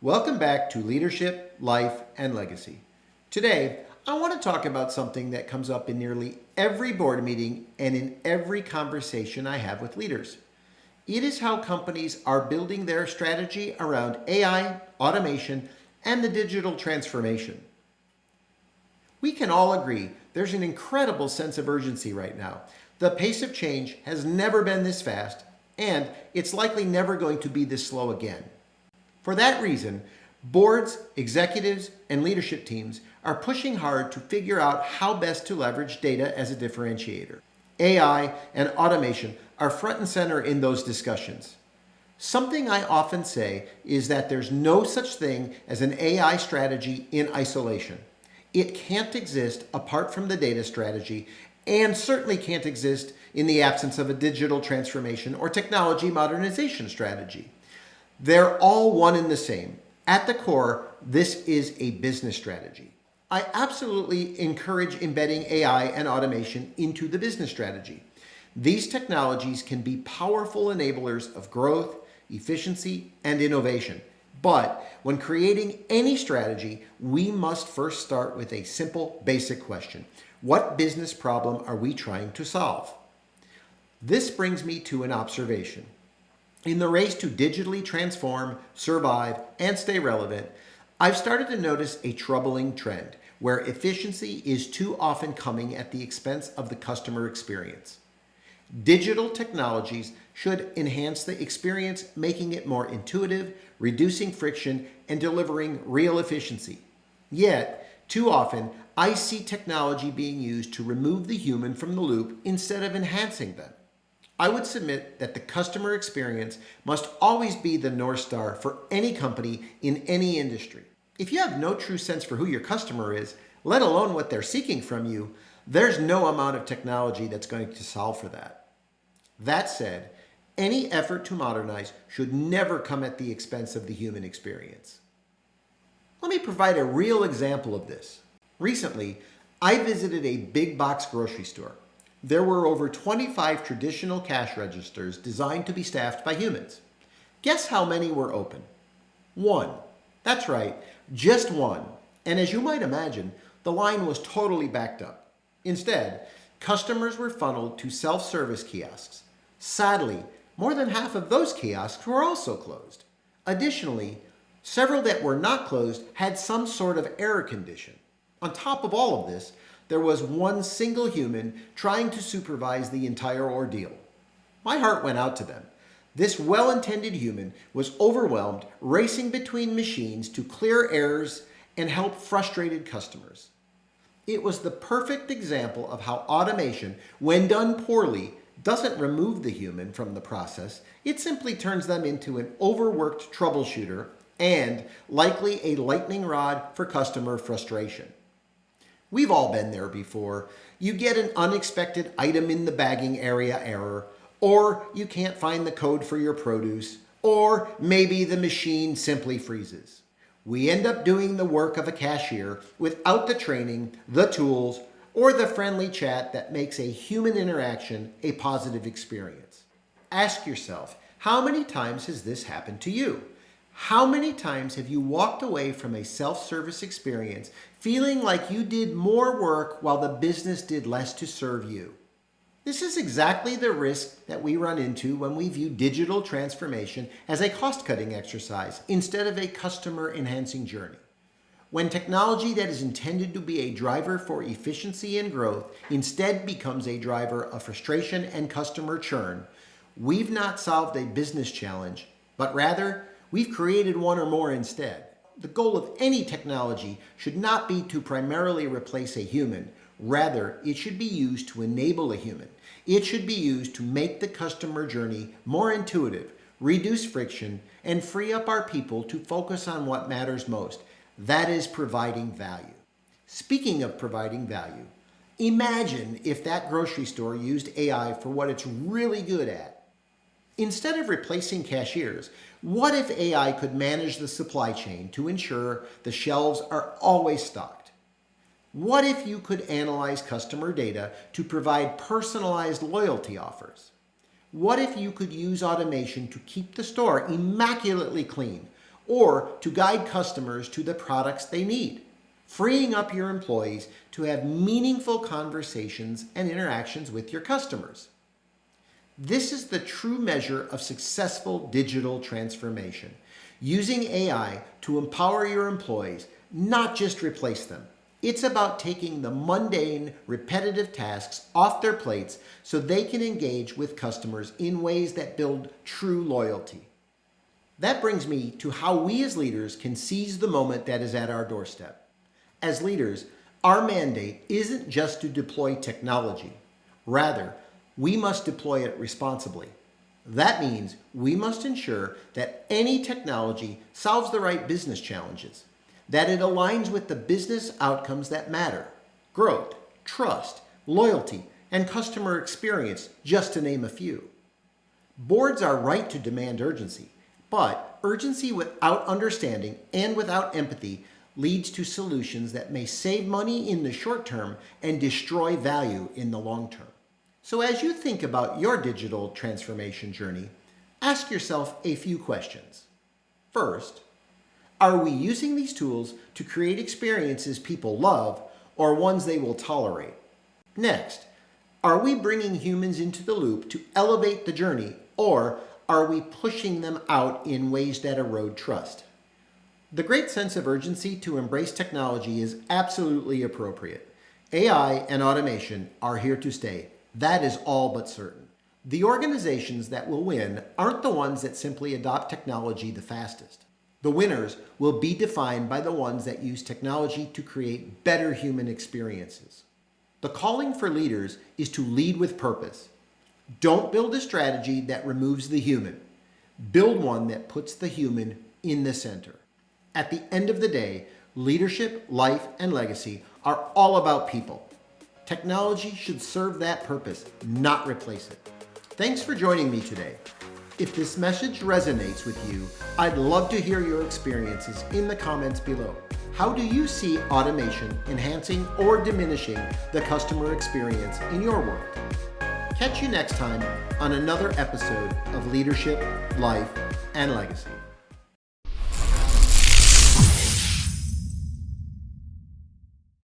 Welcome back to Leadership, Life, and Legacy. Today, I want to talk about something that comes up in nearly every board meeting and in every conversation I have with leaders. It is how companies are building their strategy around AI, automation, and the digital transformation. We can all agree there's an incredible sense of urgency right now. The pace of change has never been this fast, and it's likely never going to be this slow again. For that reason, boards, executives, and leadership teams are pushing hard to figure out how best to leverage data as a differentiator. AI and automation are front and center in those discussions. Something I often say is that there's no such thing as an AI strategy in isolation. It can't exist apart from the data strategy, and certainly can't exist in the absence of a digital transformation or technology modernization strategy. They're all one and the same. At the core, this is a business strategy. I absolutely encourage embedding AI and automation into the business strategy. These technologies can be powerful enablers of growth, efficiency, and innovation. But when creating any strategy, we must first start with a simple, basic question. What business problem are we trying to solve? This brings me to an observation. In the race to digitally transform, survive, and stay relevant, I've started to notice a troubling trend where efficiency is too often coming at the expense of the customer experience. Digital technologies should enhance the experience, making it more intuitive, reducing friction, and delivering real efficiency. Yet, too often, I see technology being used to remove the human from the loop instead of enhancing them. I would submit that the customer experience must always be the North Star for any company in any industry. If you have no true sense for who your customer is, let alone what they're seeking from you, there's no amount of technology that's going to solve for that. That said, any effort to modernize should never come at the expense of the human experience. Let me provide a real example of this. Recently, I visited a big box grocery store. There were over 25 traditional cash registers designed to be staffed by humans. Guess how many were open? One. That's right, just one. And as you might imagine, the line was totally backed up. Instead, customers were funneled to self-service kiosks. Sadly, more than half of those kiosks were also closed. Additionally, several that were not closed had some sort of error condition. On top of all of this, there was one single human trying to supervise the entire ordeal. My heart went out to them. This well-intended human was overwhelmed, racing between machines to clear errors and help frustrated customers. It was the perfect example of how automation, when done poorly, doesn't remove the human from the process. It simply turns them into an overworked troubleshooter and likely a lightning rod for customer frustration. We've all been there before. You get an unexpected item in the bagging area error, or you can't find the code for your produce, or maybe the machine simply freezes. We end up doing the work of a cashier without the training, the tools, or the friendly chat that makes a human interaction a positive experience. Ask yourself, how many times has this happened to you? How many times have you walked away from a self-service experience feeling like you did more work while the business did less to serve you? This is exactly the risk that we run into when we view digital transformation as a cost-cutting exercise instead of a customer-enhancing journey. When technology that is intended to be a driver for efficiency and growth instead becomes a driver of frustration and customer churn, we've not solved a business challenge, but rather, we've created one or more instead. The goal of any technology should not be to primarily replace a human. Rather, it should be used to enable a human. It should be used to make the customer journey more intuitive, reduce friction, and free up our people to focus on what matters most. That is providing value. Speaking of providing value, imagine if that grocery store used AI for what it's really good at. Instead of replacing cashiers, what if AI could manage the supply chain to ensure the shelves are always stocked? What if you could analyze customer data to provide personalized loyalty offers? What if you could use automation to keep the store immaculately clean, or to guide customers to the products they need, freeing up your employees to have meaningful conversations and interactions with your customers. This is the true measure of successful digital transformation, using AI to empower your employees, not just replace them. It's about taking the mundane, repetitive tasks off their plates so they can engage with customers in ways that build true loyalty. That brings me to how we as leaders can seize the moment that is at our doorstep. As leaders, our mandate isn't just to deploy technology. Rather, we must deploy it responsibly. That means we must ensure that any technology solves the right business challenges, that it aligns with the business outcomes that matter: growth, trust, loyalty, and customer experience, just to name a few. Boards are right to demand urgency, but urgency without understanding and without empathy leads to solutions that may save money in the short term and destroy value in the long term. So as you think about your digital transformation journey, ask yourself a few questions. First, are we using these tools to create experiences people love or ones they will tolerate? Next, are we bringing humans into the loop to elevate the journey, or are we pushing them out in ways that erode trust? The great sense of urgency to embrace technology is absolutely appropriate. AI and automation are here to stay. That is all but certain. The organizations that will win aren't the ones that simply adopt technology the fastest. The winners will be defined by the ones that use technology to create better human experiences. The calling for leaders is to lead with purpose. Don't build a strategy that removes the human. Build one that puts the human in the center. At the end of the day, leadership, life, and legacy are all about people. Technology should serve that purpose, not replace it. Thanks for joining me today. If this message resonates with you, I'd love to hear your experiences in the comments below. How do you see automation enhancing or diminishing the customer experience in your world? Catch you next time on another episode of Leadership, Life, and Legacy.